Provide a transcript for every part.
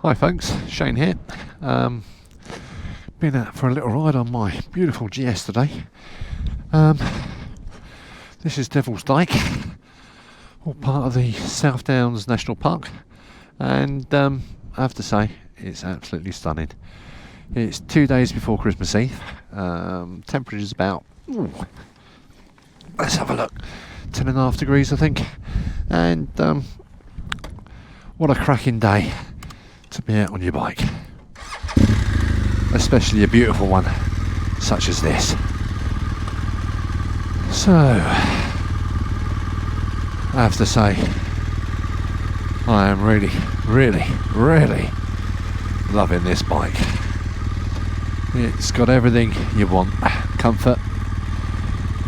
Hi folks, Shane here. Been out for a little ride on my beautiful GS today. This is Devils Dyke, all part of the South Downs National Park, and I have to say it's absolutely stunning. It's 2 days before Christmas Eve. Temperature's about, let's have a look, 10.5 degrees I think, and what a cracking day to be out on your bike, especially a beautiful one such as this. So I have to say I am really loving this bike. It's got everything you want: comfort,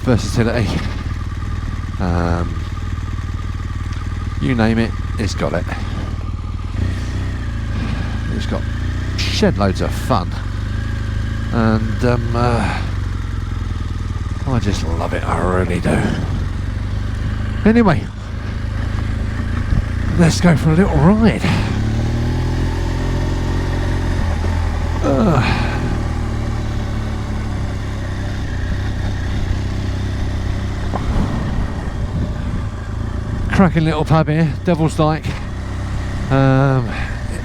versatility, you name it, it's got it. It's got shed loads of fun, and I just love it, I really do. Anyway, let's go for a little ride. Cracking little pub here, Devils Dyke.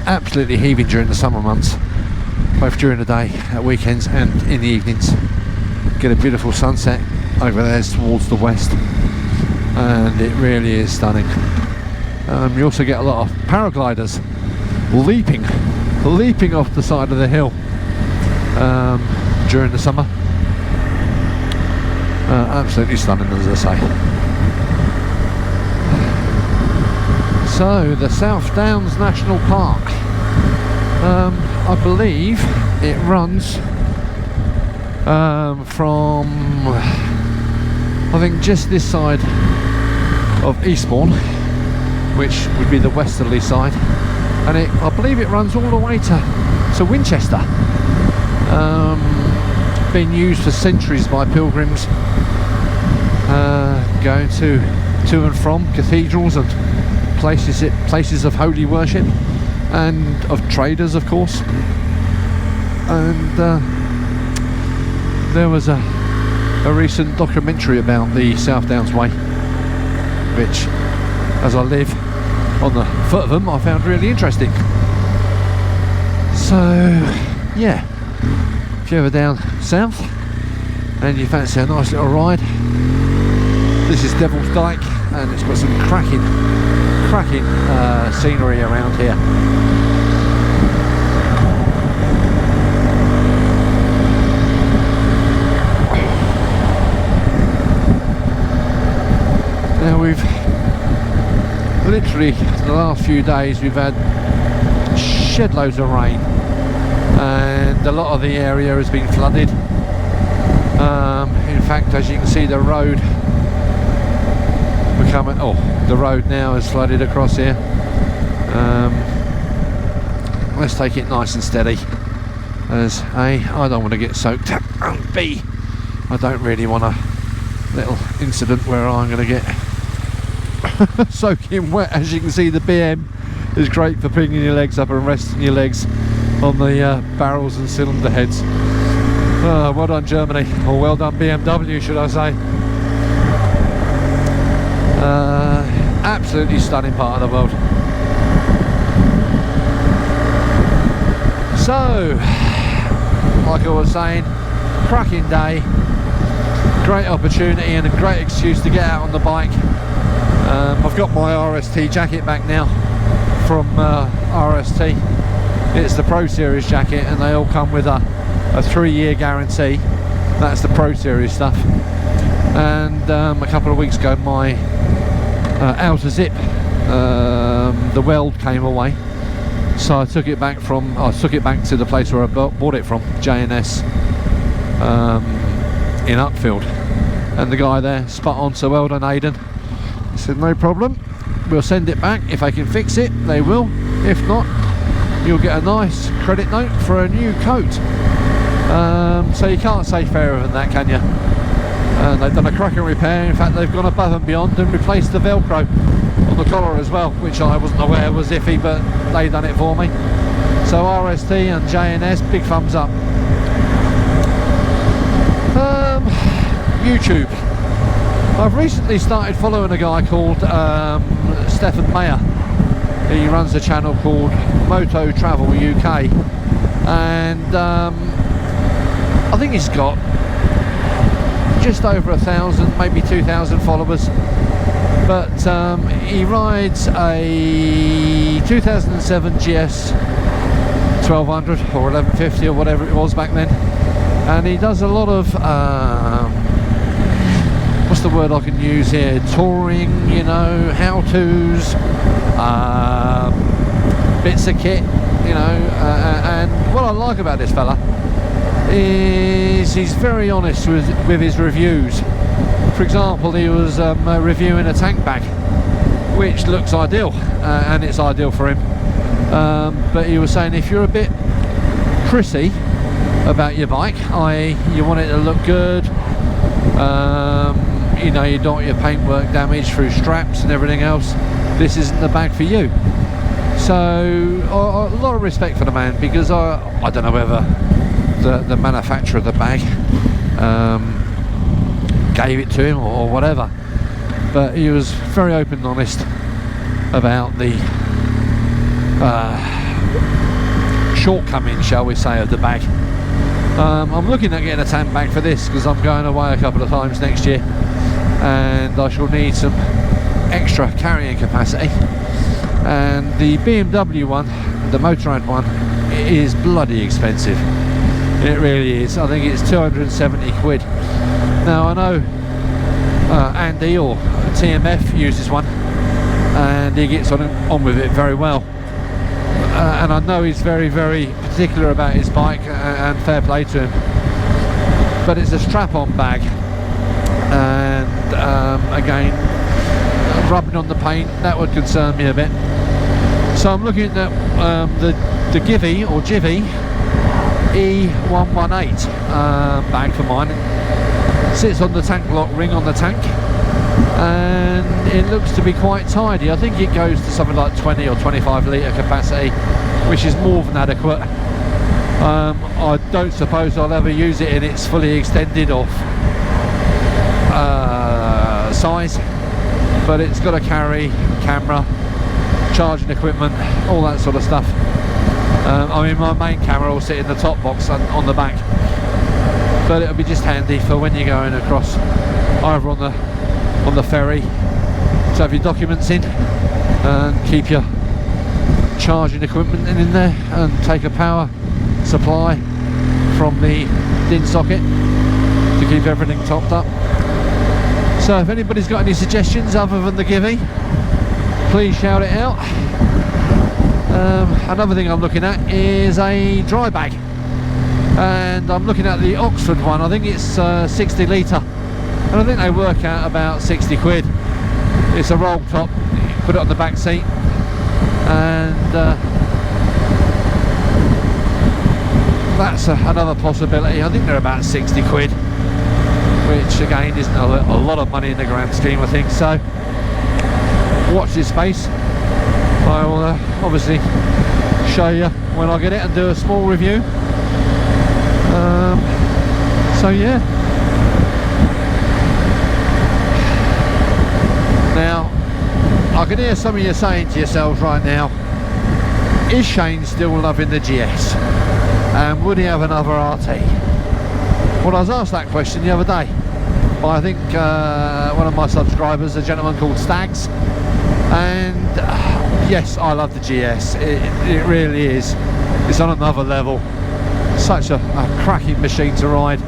Absolutely heaving during the summer months, both during the day, at weekends and in the evenings. Get a beautiful sunset over there towards the west, and it really is stunning. You also get a lot of paragliders leaping off the side of the hill during the summer. Absolutely stunning, as I say. So, the South Downs National Park, I believe it runs from, I think, just this side of Eastbourne, which would be the westerly side, and I believe it runs all the way to Winchester. Been used for centuries by pilgrims going to and from cathedrals and places of holy worship, and of traders, of course. And there was a recent documentary about the South Downs Way, which, as I live on the foot of them, I found really interesting. So yeah, if you're ever down south and you fancy a nice little ride, this is Devils Dyke, and it's got some cracking scenery around here. Now we've literally, the last few days, we've had shed loads of rain, and a lot of the area has been flooded. In fact, as you can see, the road the road now is flooded across here. Let's take it nice and steady, as A, I don't want to get soaked, and B, I don't really want a little incident where I'm going to get soaking wet. As you can see, the BM is great for picking your legs up and resting your legs on the barrels and cylinder heads. Well done Germany, or well done BMW, should I say. Absolutely stunning part of the world. So, like I was saying, cracking day, great opportunity and a great excuse to get out on the bike. I've got my RST jacket back now from RST. It's the Pro Series jacket, and they all come with a 3-year guarantee. That's the Pro Series stuff. And a couple of weeks ago, my outer zip, the weld came away, so I took it back to the place where I bought it from, J&S in Upfield, and the guy there, spot on, so well done Aidan. He said no problem, we'll send it back. If they can fix it, they will. If not, you'll get a nice credit note for a new coat. So you can't say fairer than that, can you? And they've done a cracking repair. In fact, they've gone above and beyond and replaced the Velcro on the collar as well, which I wasn't aware was iffy, but they done it for me. So RST and JNS, big thumbs up. YouTube. I've recently started following a guy called Stefan Mayer. He runs a channel called Moto Travel UK, and I think he's got just over 1,000, maybe 2,000 followers. But he rides a 2007 GS 1200 or 1150 or whatever it was back then, and he does a lot of what's the word I can use here, touring, you know, how-tos, bits of kit, you know, and what I like about this fella is he's very honest with his reviews. For example, he was reviewing a tank bag, which looks ideal, and it's ideal for him, but he was saying if you're a bit prissy about your bike, i.e. you want it to look good, you know, you don't want your paintwork damaged through straps and everything else, this isn't the bag for you. So a lot of respect for the man, because I don't know whether the manufacturer of the bag gave it to him or whatever, but he was very open and honest about the shortcomings, shall we say, of the bag. I'm looking at getting a tank bag for this because I'm going away a couple of times next year, and I shall need some extra carrying capacity, and the BMW one, the Motorrad one, is bloody expensive. It really is. I think it's 270 quid. Now I know Andy or TMF uses one, and he gets on with it very well, and I know he's very, very particular about his bike, and fair play to him. But it's a strap-on bag, and again, rubbing on the paint, that would concern me a bit. So I'm looking at the Givy or Jivy E118 bag for mine. It sits on the tank lock ring on the tank, and it looks to be quite tidy. I think it goes to something like 20 or 25 litre capacity, which is more than adequate. I don't suppose I'll ever use it in its fully extended off size, but it's got a carry, camera, charging equipment, all that sort of stuff. I mean, my main camera will sit in the top box on the back, but it'll be just handy for when you're going across, either on the ferry, to have your documents in and keep your charging equipment in there, and take a power supply from the DIN socket to keep everything topped up. So if anybody's got any suggestions other than the Givy, please shout it out. Another thing I'm looking at is a dry bag, and I'm looking at the Oxford one. I think it's 60 litre, and I think they work out about 60 quid. It's a roll top, you put it on the back seat, and that's another possibility. I think they're about 60 quid, which again isn't a lot of money in the grand scheme of things. So watch this space. I will obviously show you when I get it and do a small review. So yeah. Now I can hear some of you saying to yourselves right now, is Shane still loving the GS, and would he have another RT? Well, I was asked that question the other day by, I think, one of my subscribers, a gentleman called Stags, and yes, I love the GS. It really is. It's on another level. Such a cracking machine to ride,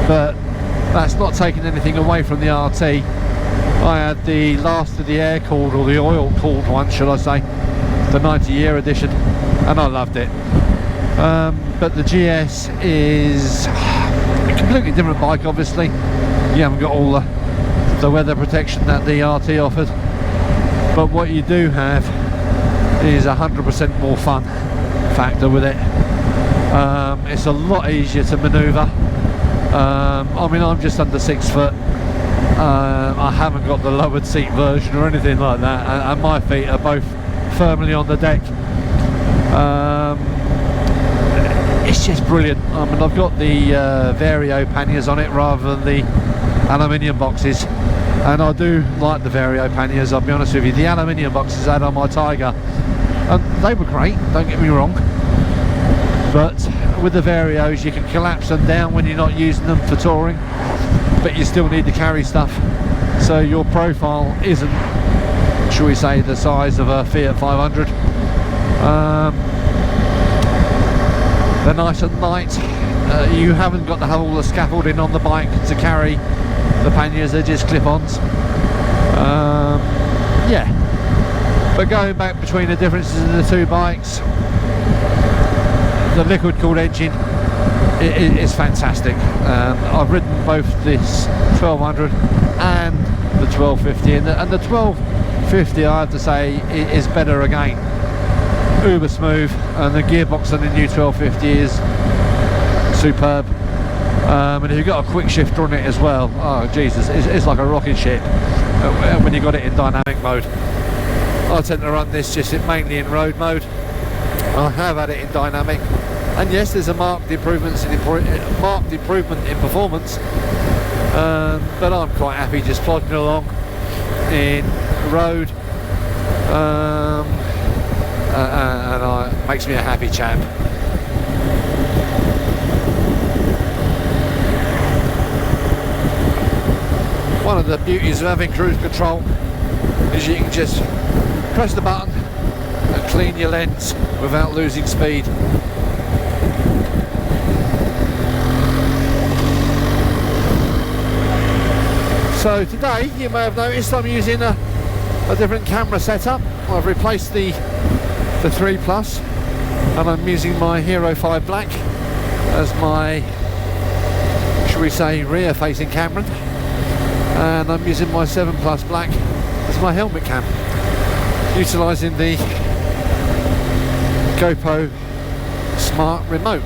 but that's not taking anything away from the RT. I had the last of the air-cooled, or the oil-cooled one, should I say, the 90-year edition, and I loved it. But the GS is a completely different bike, obviously. You haven't got all the weather protection that the RT offered, but what you do have is 100% more fun factor with it. It's a lot easier to manoeuvre. I mean, I'm just under 6 foot. I haven't got the lowered seat version or anything like that, and my feet are both firmly on the deck. It's just brilliant. I mean, I've got the Vario panniers on it rather than the aluminium boxes, and I do like the Vario panniers, I'll be honest with you. The aluminium boxes I had on my Tiger, they were great, don't get me wrong, but with the Varios you can collapse them down when you're not using them for touring, but you still need to carry stuff, so your profile isn't, shall we say, the size of a Fiat 500. They're nice and light. You haven't got to have all the scaffolding on the bike to carry the panniers, they're just clip-ons. Yeah, but going back between the differences in the two bikes, the liquid cooled engine is fantastic. I've ridden both this 1200 and the 1250, and the 1250 I have to say is better again. Uber smooth, and the gearbox on the new 1250 is superb. And if you've got a quick shifter on it as well, oh Jesus, it's like a rocket ship when you got it in dynamic mode. I tend to run this just mainly in road mode. I have had it in dynamic, and yes, there's a marked improvement in performance, but I'm quite happy just plodding along in road, and it makes me a happy chap. One of the beauties of having cruise control is you can just press the button and clean your lens without losing speed. So today you may have noticed I'm using a different camera setup. I've replaced the 3 Plus, and I'm using my Hero 5 Black as my, shall we say, rear facing camera, and I'm using my 7 Plus Black as my helmet cam, utilising the GoPro Smart Remote.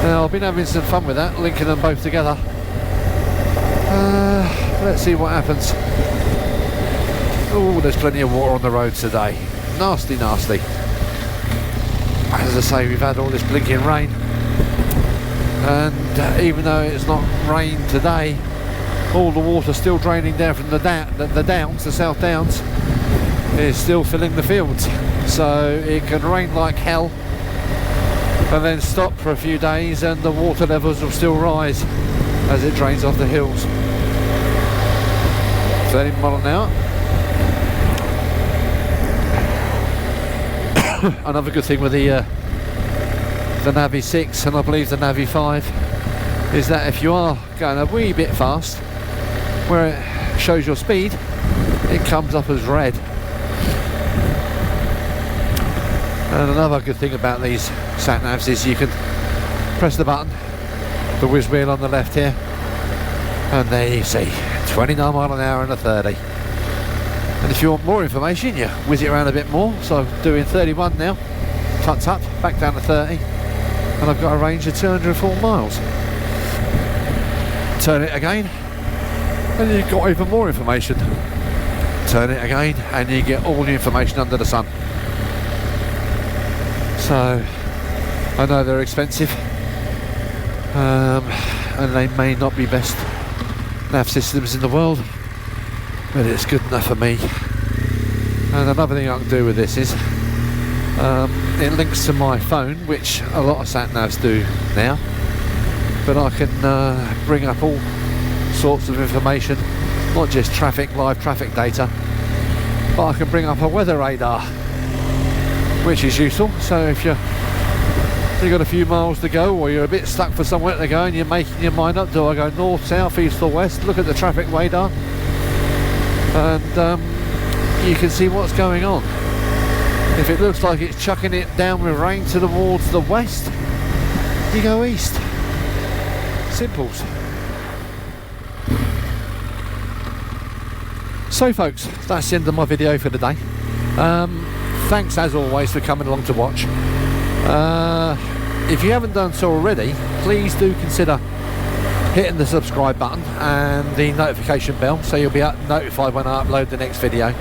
Now I've been having some fun with that, linking them both together. Let's see what happens. Oh, there's plenty of water on the road today. Nasty, nasty. As I say, we've had all this blinking rain, and even though it's not rained today, all the water still draining down from the downs, the South Downs, is still filling the fields. So it can rain like hell and then stop for a few days, and the water levels will still rise as it drains off the hills. 30 miles an hour. Another good thing with the Navi 6, and I believe the Navi 5, is that if you are going a wee bit fast, where it shows your speed, it comes up as red. And another good thing about these sat navs is you can press the button, the whiz wheel on the left here, and there you see 29 miles an hour and a 30. And if you want more information, you whiz it around a bit more. So I'm doing 31 now, tut tut, back down to 30, and I've got a range of 204 miles. Turn it again, and you've got even more information. Turn it again, and you get all the information under the sun. So I know they're expensive, and they may not be best nav systems in the world, but it's good enough for me. And another thing I can do with this is it links to my phone, which a lot of sat navs do now, but I can bring up all sorts of information, not just live traffic data, but I can bring up a weather radar, which is useful. So if you've got a few miles to go, or you're a bit stuck for somewhere to go and you're making your mind up, do I go north, south, east or west, look at the traffic radar, and you can see what's going on. If it looks like it's chucking it down with rain towards the west, you go east. Simples. So folks, that's the end of my video for today. Thanks as always for coming along to watch. If you haven't done so already, please do consider hitting the subscribe button and the notification bell, so you'll be notified when I upload the next video.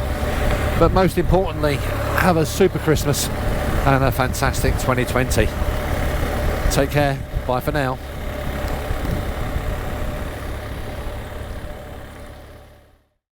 But most importantly, have a super Christmas, and a fantastic 2020. Take care, bye for now.